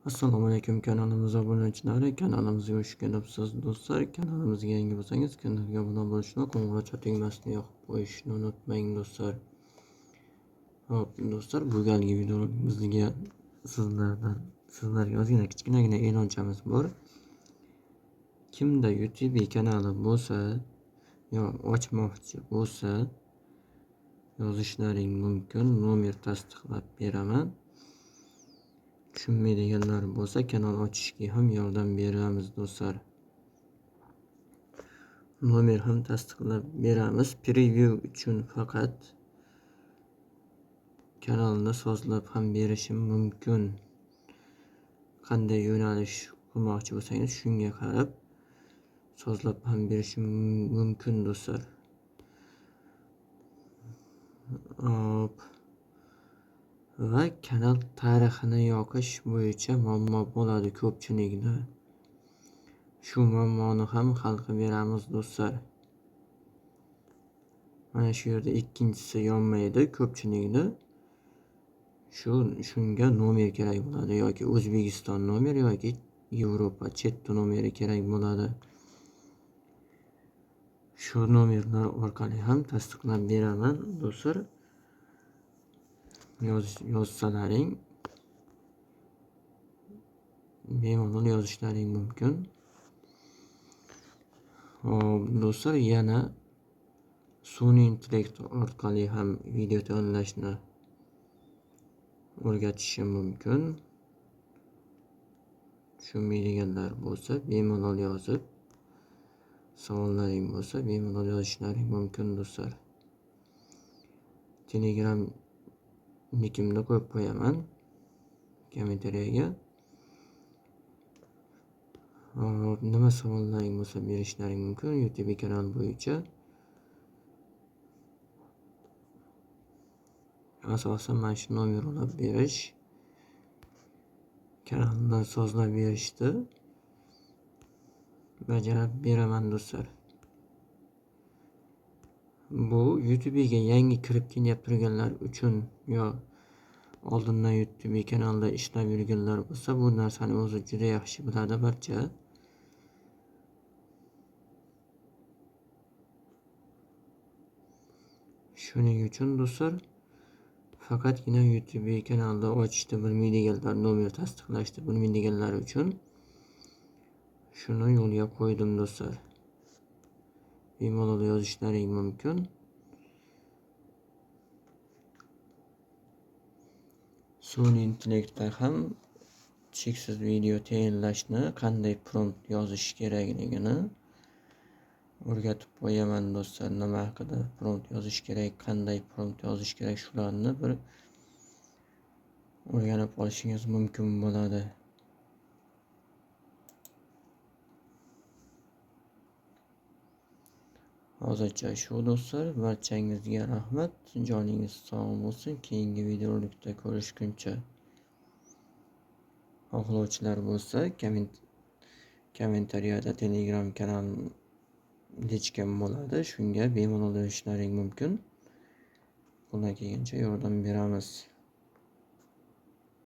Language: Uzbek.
Assalomu alaykum kanalimiz obunachilari, kanalimizga xush kelibsiz do'stlar. Kanalimizga yangi bo'lsangiz kanalga obuna bo'lishni va qo'ng'iroqcha tugmasini yoqib qo'yishni unutmang do'stlar. Hop do'stlar, bu galgi videomizga sizlarga ozgina kichkinagina e'lonchamiz bor. Kimda YouTube kanali bo'lsa yo ochmoqchi bo'lsa yozishlaring mumkin, nomer tasdiqlab beraman. Tushunmaydiganlar bo'lsa kanal ochishga ham yordam beramiz do'stlar. Nomer ham tasdiqlab beramiz. Preview uchun faqat kanalni sozlab ham berishim mumkin. Qanday yo'nalish qilmoqchi bo'lsangiz shunga qarab sozlab ham berishim mumkin do'stlar. Hop. Va kanal tarixini yoqish bo'yicha muammo bo'ladi ko'pchilikda. Shu muammoni ham hal qilib beramiz do'stlar. Mana shu yerda ikkinchisi yonmaydi ko'pchilikda. Shunga nomer kerak bo'ladi yoki O'zbekiston nomeri yoki Yevropa chet nomeri kerak bo'ladi. Shu nomerlar orqali ham tasdiqlab beraman do'stlar. Yozsalaring bemalol yozishlaring mumkin. Hop do'stlar, yana sun'iy intellekt orqali ham video tayyorlashni o'rgatishim mumkin. Tushunmaydiganlar bo'lsa bemalol yozib, savollaring bo'lsa bemalol yozishlaring mumkin do'stlar. Telegram nikimni qo'yib qo'yaman kommentariyaga. Nima savollaring bo'lsa berishlaring mumkin YouTube kanal bo'yicha. Asosan mana shu nomer olib berish, kanalni sozlab berishdi. Bajarib beraman do'stlar. Bu YouTube'ga yangi kirib kelib turganlar uchun yo oldindan YouTube kanalda ishlab yurganlar bo'lsa bu narsani o'zi juda yaxshi biladi barcha. Shuning uchun do'stlar, faqatgina YouTube kanalda ochishni bilmaydiganlar, nomer tasdiqlashni bilmaydiganlar uchun shuni yo'lga qo'ydim do'stlar. Bemalol yozishlaring mumkin. Sun'iy intellektda ham cheksiz video tayyorlashni, qanday prompt yozish kerakligini o'rgatib qo'yaman do'stlar. Nima haqida prompt yozish kerak, qanday prompt yozish kerak, shularni bir o'rganib olishingiz mumkin bo'ladi. Hozircha shu do'stlar, barchangizga rahmat. Joningiz sog' bo'lsin. Keyingi videorolikda ko'rishguncha. Xohlovchilar bo'lsa kommentariyada Telegram kanal hechkim bo'ladi. Shunga bemalol yozishlaring mumkin. Qo'ldan kelgancha yordam beramiz.